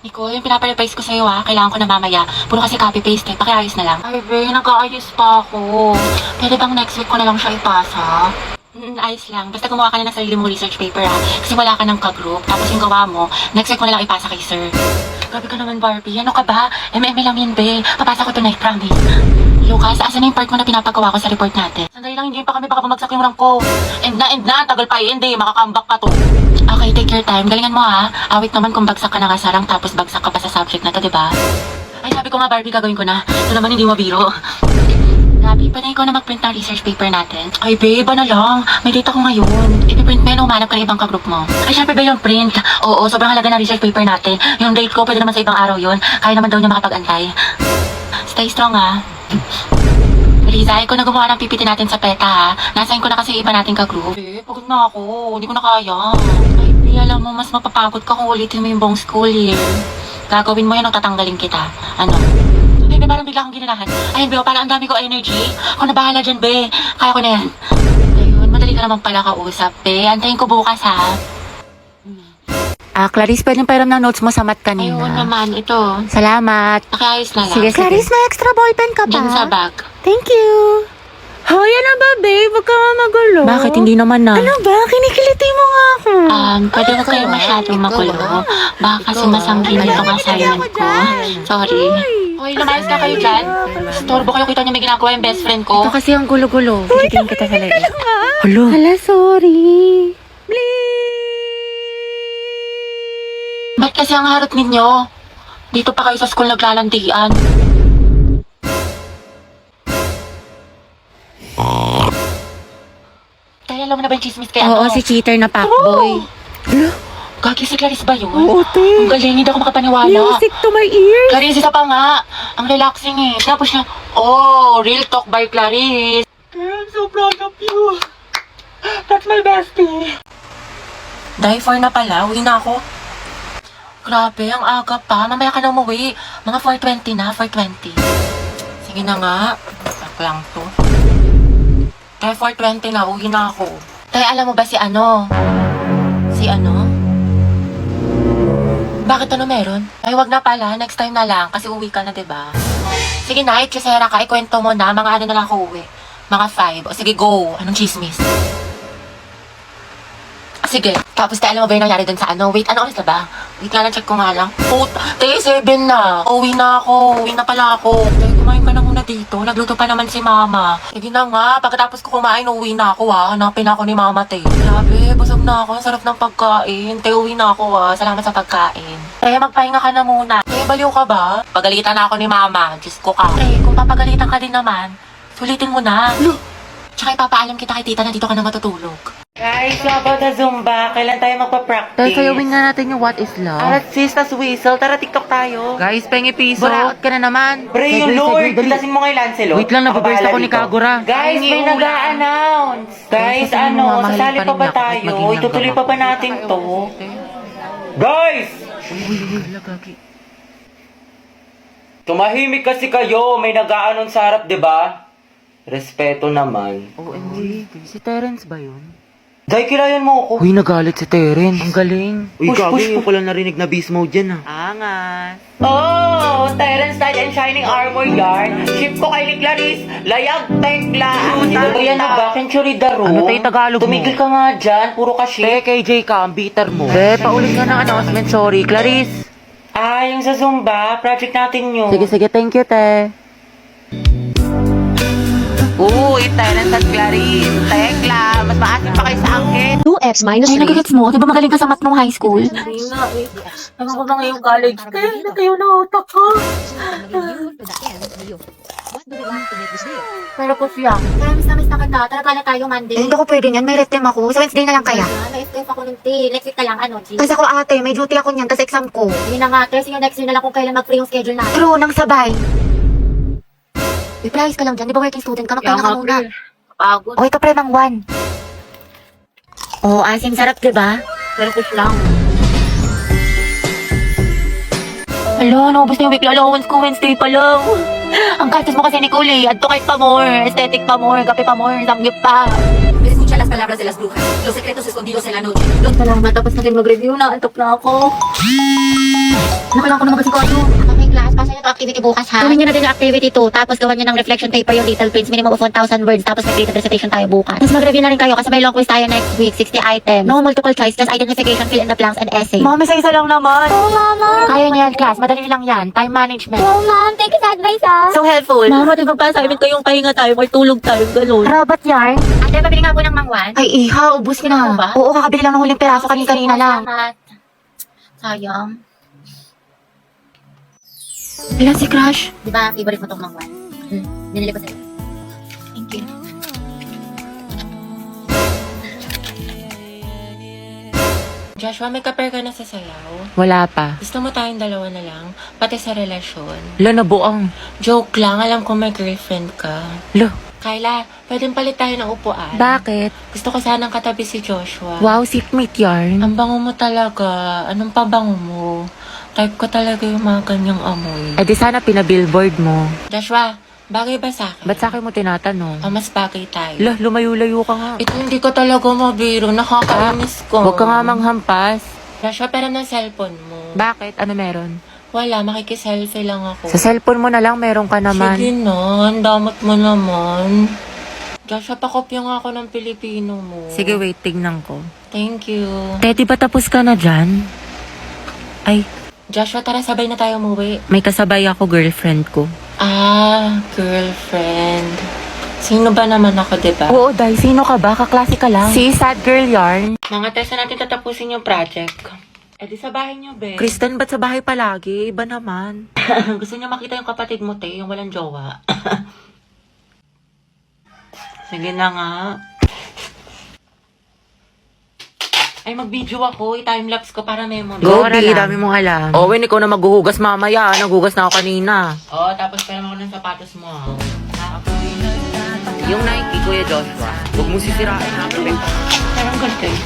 Nicole, yung pinapa-revise ko sa'yo kailangan ko na mamaya. Puro kasi copy-paste pakiayos na lang. Ay, Be, nag-aayos pa ako. Pwede bang next week ko na lang siya ipasa? Ayos lang. Basta gumawa ka na ng sarili mong research paper kasi wala ka ng ka-group. Tapos yung gawa mo, next week ko na lang ipasa kay sir. Grabe ka naman, Barbie. Ano ka ba? MM lang yun, Be. Papasa ko tonight, promise. Lucas, asan na yung part mo na pinapagawa ko sa report natin? Sandali lang, hindi pa kami baka bumagsak yung rank ko. End na, tagal pa hindi. Makakambak ka to. Okay, take your time. Galingan mo Awit naman kung bagsak ka na nga sa rank tapos bagsak ka pa sa subject na to, diba? Ay, sabi ko nga, Barbie, gagawin ko na. Ito naman hindi mabiro. Gabi, pwede ikaw na mag-print ng research paper natin. Ay, babe, ano lang? May date ako ngayon. I-print mo yun, umanap ka ng ibang ka-group mo. Ay, syempre ba yung print? Oo, sobrang halaga ng research paper natin. Yung date ko, pwede naman sa ibang araw yun. Kaya naman daw niya makapag-antay. Stay strong, Riza, ikaw na gumawa ng PPT natin sa PETA, Nasain ko na kasi iba nating ka-group. Pagod na ako. Hindi ko na kaya. Ay, Pri, alam mo, mas mapapagod ka kung ulitin mo yung buong school year. Gagawin mo yun o tatanggalin kita. Ano? Ay, Be, parang bigla akong ginanahan. Ayun, Be, parang ang dami ko energy. Ako na bahala dyan, Be. Kaya ko na yan. Ayun, madali ka naman pala kausap, Be. Antayin ko bukas, Clarice, pwedeng pairam ng notes mo sa mat kanina. Ayun naman, ito. Salamat. Nakiayos na lang. Sige, Clarice, may extra ballpen ka ba? Diyan sa bag. Thank you. Hoy, ano ba, babe? Huwag ka nga magulo. Bakit hindi naman na? Ano ba? Kinikiliti mo nga ako. Pwede ko kayo masyadong magulo. Baka kasi masangkin itong assignment ko. Sorry. Hoy, lumayas ka kayo dyan. Storbo kayo, kita niyo may ginagawa yung best friend ko. Ito kasi ang gulo-gulo. Titigin kita sa leeg. Hello? Hala, sorry. Ba't kasi ang harot ninyo? Dito pa kayo sa school naglalandian. Kaya alam mo na ba yung chismis kaya Oo, si cheater na fuckboy. Gagi si Clarice ba yun? Oo, te. Ang galing, hindi ako makapaniwala. Music to my ears. Clarice, isa pa nga. Ang relaxing Tapos siya, real talk by Clarice. I'm so proud of you. That's my bestie. Dahil 4 na pala, uwi na ako. Grabe, ang aga pa. Mamaya ka na umuwi. Mga 4:20 na, 4:20. Sige na nga. Ako lang to. Kaya 4:20 na, uwi na ako. Kaya alam mo ba si ano? Si ano? Bakit ano meron? Ay, wag na pala. Next time na lang. Kasi uwi ka na, diba? Sige na, ikisera ka. Ikwento mo na. Mga ano na lang ako uwi. Mga 5. O sige, go. Anong chismis? Sige. Tapos alam mo ba yung nangyari dun sa ano? Wait, ano oras na ba? Wait nga lang, check ko nga lang. Day 7 na. Uwi na ako. Uwi na pala ako. Day, kumain ka na muna dito. Nagluto pa naman si mama. Sige na nga. Pagkatapos ko kumain, uwi na ako Hanapin ako ni mama, te. Grabe, busog na ako. Ang sarap ng pagkain. Te, uwi na ako Salamat sa pagkain. Te, magpahinga ka na muna. Te, baliw ka ba? Pagalitan na ako ni mama. Diyos ko ka. Te, kung papagalitan ka din naman, sulitin mo na. Tsaka ipapaalam kita kay tita na dito ka na matutulog. Guys, yung about the Zumba, kailan tayo magpa-practice? Dahil sayawin nga natin yung what is love. Sis, tas whistle, tara TikTok tayo. Guys, pengi piso. Buraot ka na naman. Pre, yung Lord, lasin mo kay Lancelot. Wait lang, nababurst ako ni Kagura. Guys, may nag-a-announce. Guys, sabihin mo, mamahalin sasali pa pa rin ba niya ako kahit tayo? maging Itutuloy langgam pa ba natin to? Guys! Tumahimik kasi kayo, may nag-a-announce sa harap, diba? Respeto naman. OMG, si Terence ba yun? Dahil kilayan mo ako. Uy, nagalit si Terence. Ang galing. Uy, gabi, ko lang narinig na beast mode yan Angas. Oh, Terence Knight and Shining Armor Yarn. Ship ko kay ni Clarice. Layag, tekla. Yan na ba? Century Daro. Ano tayo Tagalog mo? Tumigil ka nga dyan. Puro ka ship. KJ ka, ang bitter mo. Paulit nga ng announcement, sorry. Clarice. Yung sa Zumba, project natin yun. Sige, thank you, te. Uy, Terence at Clarice. Tekla, mas maasin pa kayo sa angkin. 2x minus Ay, 3. nagagets mo? Di ba magaling ka sa math nung high school? Hindi nga Ano ko ba ngayong college? Natayo na utak ko. Pero po siya. Kaya miss na kita. Talaga na tayo Monday. Hindi ko pwede yan, may rest time ako. Sa Wednesday na lang kaya. May STF ako ng tea. Next week na lang, G? Kasi ako ate, may duty ako niyan, tas exam ko. Yun na nga, kasi yung next year na lang kung kailan mag-free yung schedule natin. True, nang sabay. I-price ka lang dyan. Di ba working student ka? Magpahinga ka muna. Pagod. O, ito pre, mang 1. Oh, asim sarap, diba? Pero push lang. Hala, naubos na yung weekly allowance ko. Wednesday pa lang. Ang gastos mo kasi, Nicole. Add to kahit pa more. Aesthetic pa more. Kape pa more. Samgyup pa. pronuncia las palabras de las brujas, los secretos escondidos en la noche. Salamat, tapos na rin mag-review na. Antok na ako. Nakailangan ko na mag-asikaso. Okay, class, pasa niyo to activity bukas ha. Gawin niyo na din yung activity 2, tapos gawin niyo ng reflection paper yung Little Prince, minimum of 1,000 words, tapos mag-creative recitation tayo bukas. Tapos mag-review na rin kayo kasi may long quiz tayo next week, 60 items. No multiple choice, just identification, fill in the blanks, and essay. Mami, sa isa lang naman. Oh, mama. Kaya niyo yan, class. Madali lang yan. Time management. Oh, ma'am, thank you sa advice ah. So helpful. Mama, di ba pa assignment ko yung pahinga tayo, may tulog tayo, gano'n. Robot yarn. Ate, pabili nga po ng mangwan. Ay, iha, ubus ka na. Ano ba? Oo, kakabili lang ng huling peraso kanina lang. Salamat. Sayang. Ilan si Crush? Di ba, favorite mo tong mangwan? Binili ko sa'yo. Thank you. Joshua, may kapare ka na sa sayaw? Wala pa. Gusto mo tayong dalawa na lang? Pati sa relasyon? Lo, nabuang. Joke lang, alam ko may girlfriend ka. Lo, Kyla, pwedeng palit tayo ng upuan. bakit? Gusto ko sanang katabi si Joshua. Wow, seatmate yarn. Ang bango mo talaga. Anong pabango mo? Type ko talaga yung mga ganyang amoy. Eh di sana pinabillboard mo. Joshua, bagay ba sa akin? Ba't sa akin mo tinatanong? O mas bagay tayo? Lo, lumayo-layo ka nga. Ito hindi ko talaga mabiro. Nakakainis ko. Huwag ka nga manghampas. Joshua, pero ng cellphone mo. Bakit? Ano meron? Wala, makikiselfie lang ako. Sa cellphone mo na lang, meron ka naman. Sige na, ang damot mo naman. Joshua, pakopya nga ako ng Pilipino mo. Sige, wait, tignan ko. Thank you. Teddy, ba tapos ka na dyan? Ay, Joshua, tara sabay na tayo umuwi. may kasabay ako, girlfriend ko. Ah, girlfriend. Sino ba naman ako, diba? Oo, Day, sino ka ba? Kaklase ka lang. Si Sad Girl Yarn. Mga tesa natin tatapusin yung project. Eh di sa bahay niyo, be. Kristen, ba't sa bahay palagi? Iba naman. Gusto niyo makita yung kapatid mo, te, yung walang jowa. Sige na nga. Ay, mag-video ako. I-timelapse ko para memory. Go, Di, dami mong alam. Owen, ikaw na maghuhugas mamaya. Naghugas na ako kanina. Oh, tapos pera mo ng sapatos mo. Ah, Yung Nike, Kuya Joshua. Huwag mo sisirain ha. parang ganito eh.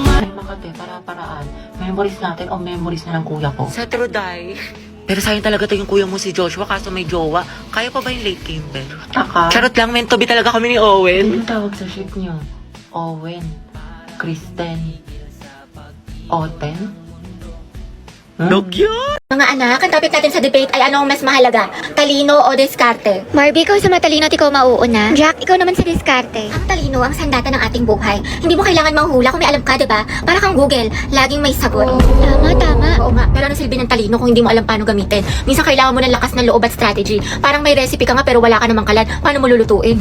Ay, makate, para-paraan. Memories natin o memories na ng kuya ko. Sa true, Day. Pero sayang talaga to yung kuya mo si Joshua kaso may jowa. Kaya pa ba yung late Kimber? Taka. Charot lang, meant to be talaga kami ni Owen. Anong tawag sa ship niyo? Owen. Kristen. Oten? Dog yun! Mga anak, ang topic natin sa debate ay anong mas mahalaga, talino o diskarte? Barbie, ikaw sa matalino at ikaw mauuna. Jack, ikaw naman sa diskarte. Ang talino ang sandata ng ating buhay. Hindi mo kailangan manghula kung may alam ka, diba? Para kang Google, laging may sagot. Tama. Oo nga, pero ano silbi ng talino kung hindi mo alam paano gamitin? Minsan kailangan mo ng lakas ng loob at strategy. Parang may recipe ka nga pero wala ka namang kalan. Paano mo lulutuin?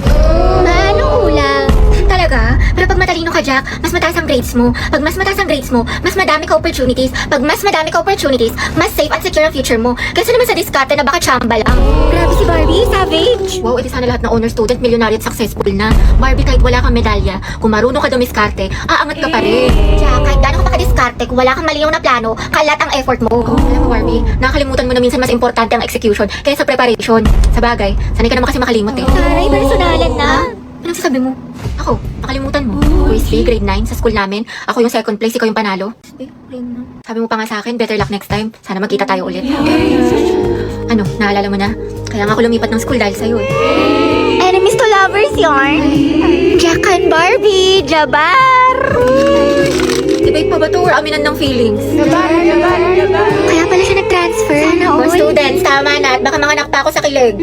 Anong ulam? Talaga? Pero pag matalino ka, Jack, mas mataas ang grades mo. Pag mas mataas ang grades mo, mas madami ka opportunities. Pag mas madami ka opportunities, mas safe at secure ang future mo. Kasi naman sa diskarte na baka chamba lang. Grabe si Barbie, savage! Wow, edi sana lahat ng honor student, millionaire at successful na. Barbie, kahit wala kang medalya, kung marunong ka dumiskarte, aangat ka pa rin. Jack, kahit gaano ka pakadiskarte, kung wala kang malinaw na plano, kalat ang effort mo. Alam mo, Barbie, nakakalimutan mo na minsan mas importante ang execution kaysa preparation. Sa bagay, sanay ka naman kasi makalimot eh. Taray, personalan na. Anong sasabi mo? Ako, nakalimutan mo. Wesley, grade 9 sa school namin. Ako yung second place, ikaw yung panalo. Sabi mo pa nga sa akin, better luck next time. Sana magkita tayo ulit. Ano, naalala mo na? Kaya nga ako lumipat ng school dahil sa'yo eh. Enemies to lovers yarn. Jack and Barbie, Jabar! Debate pa ba to or aminan ng feelings? Kaya pala siya nag-transfer. Sana all. Students, tama na. At baka manganak pa ako sa kilig.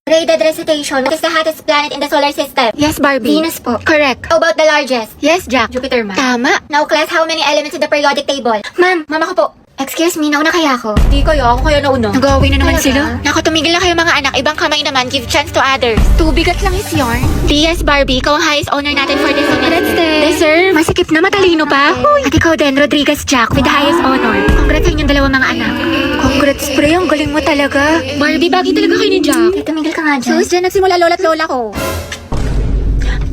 Graded recitation. What is the hottest planet in the solar system? Yes, Barbie. Venus po. Correct. How about the largest? Yes, Jack. Jupiter, ma'am. Tama. Now, class, how many elements in the periodic table? Ma'am, mama ko po. Excuse me, nauna kaya ako? Di kaya, ako kaya nauna. Nag-away na naman Talaga? sila. Naku, tumigil na kayo mga anak. Ibang kamay naman. Give chance to others. Tubigat lang is yarn. DS Barbie, ikaw ang highest honor natin for this semester. Deserve. Masikip na matalino pa. At ikaw din, Rodriguez Jack, with the highest honor. Congrats sa inyong dalawa mga anak. Congrats, pre. Ang galing mo talaga. Barbie, bagay talaga kayo ni Jack. Tumigil ka nga dyan. Sus, dyan nagsimula lola't lola ko.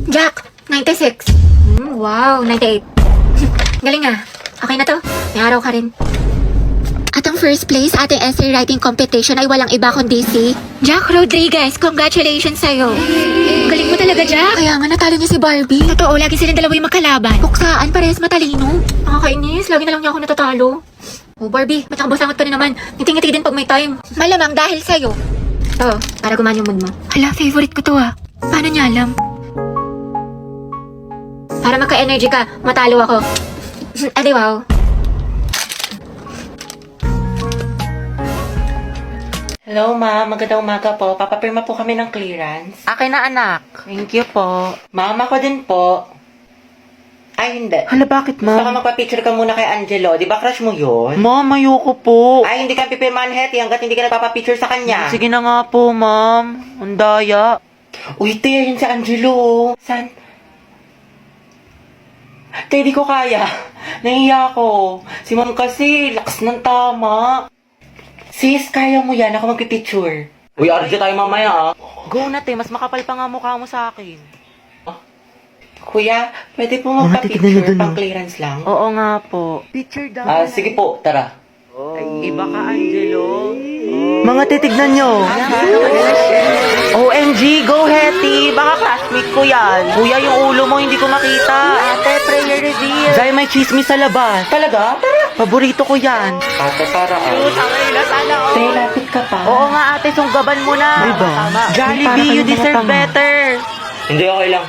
Jack, 96. Wow, 98. Galing ah. Okay na to. May araw ka rin. At ang first place ating essay writing competition ay walang iba kundi si Jack Rodriguez. Congratulations sa'yo. Galing mo talaga, Jack. Kaya nga natalo niya si Barbie. Totoo, lagi silang dalawa yung magkalaban. Puksaan, parehas matalino. Nakakainis. Lagi na lang niya ako natatalo. Oh, Barbie, ba't nakabusangot ka na naman? Ngiti-ngiti din pag may time. Malamang dahil sa'yo. Oo, para gumana yung mood mo. Hala, favorite ko to ah. Paano niya alam? Para magka-energy ka, matalo ako. Adi wow. Hello, ma'am. Magandang umaga po. Papapirma po kami ng clearance. Akin na anak. Thank you po. Ma'am, ako din po. Ay, hindi. Hala, bakit Baka ma'am? magpa-picture ka muna kay Angelo. Di ba crush mo yun? Ma'am, ayoko po. Ay, hindi ka pipirmahan, Hetty, hanggat hindi ka nagpapapicture sa kanya. Sige na nga po, ma'am. Ang daya. Uy, te, yun si Angelo. San? Te, di ko kaya. Nahiya ako. Si ma'am kasi, lakas ng tama. Sis, kaya mo yan. Ako magpipicture. Uy, RJ tayo mamaya, ah. Go na, te. Mas makapal pa nga mukha mo sa akin. Kuya, pwede po tignan magpa-picture, nyo dun, pang oh. clearance lang? Oo nga po. Picture daw. Sige po, tara. Ay, iba ka, Angelo. Mga titignan nyo. OMG, go Hetty. Baka classmate ko yan. Kuya, yung ulo mo hindi ko makita. Ate, prayer reveal. Jai, may chismis sa labas. Talaga? Tara. Paborito ko yan. Ate, para Sana Te, lapit ka pa. Oo nga ate, sunggaban mo na. Diba? Jollibee, you deserve better. Hindi, okay lang.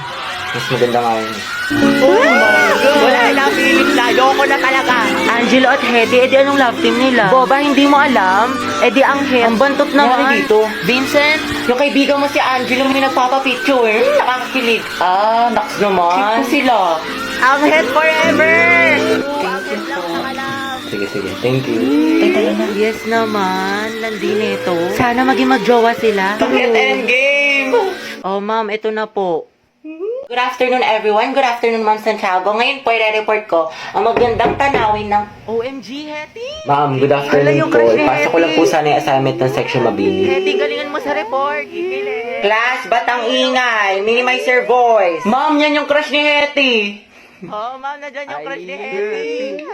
Mas maganda nga yun. Wala na, Philip na. Loko na talaga. Angelo at Hetty, edi anong love team nila? Boba, hindi mo alam? Edi ang Het. Ang bantot naman. Nari dito. Vincent? Yung kaibigan mo si Angelo may nagpapapicture. Nakakakilig. Ah, naks naman. Cute po sila. Ang Het forever! Sige. Thank you. Yes naman, landi nito. Sana maging magjowa sila. Bakit endgame? Oh ma'am, ito na po. Good afternoon, everyone. Good afternoon, Ma'am Santiago. Ngayon po, i-report ko ang magandang tanawin ng... OMG, Hetty! Ma'am, good Hala, afternoon yung po. crush ni Ipasok ko lang Hetty. po sana yung assignment ng section mabini. Hetty, galingan mo sa report. Ikilig. Class, ba't ang ingay? Minimize your voice. Ma'am, yan yung crush ni Hetty. Oh ma'am, nadyan yung crush ni Hetty.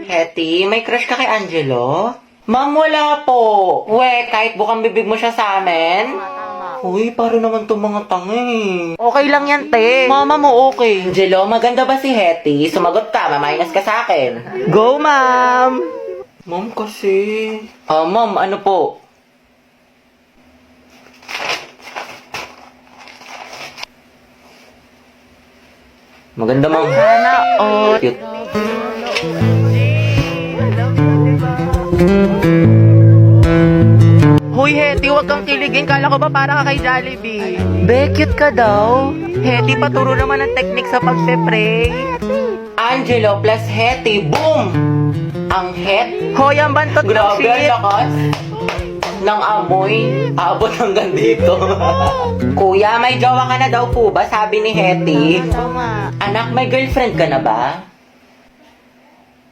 Hetty, may crush ka kay Angelo? Ma'am, wala po. We, kahit bukang bibig mo siya sa amin. Uy, paro naman itong mga tangi. Okay lang yan, te. Mama mo okay. Angelo, maganda ba si Hetty? Sumagot ka, maminus ka sa akin. Go, ma'am! Ma'am, kasi... ma'am, ano po? Maganda, ma'am. Sana all. Cute. Hoy, Hetty, huwag kang kiligin. Kala ko ba para ka kay Jollibee? Be, cute ka daw. Hetty, paturo naman ang technique sa pagpe-pray. Angelo plus Hetty, boom! Ang het. Hoy, ang bantot ng Grabe, ang shit. lakas. Ng amoy, abot hanggang dito. Kuya, may jowa ka na daw po ba? Sabi ni Hetty. Tama. Anak, may girlfriend ka na ba?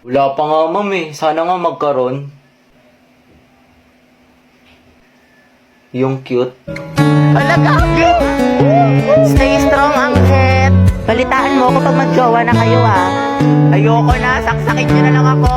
Wala pa nga, ma'am eh. Sana nga magkaroon. Yung cute. Alaga, stay strong ang Het. Balitaan mo ko pag magjowa na kayo, ha. Ayoko na, saksakin nyo na lang ako.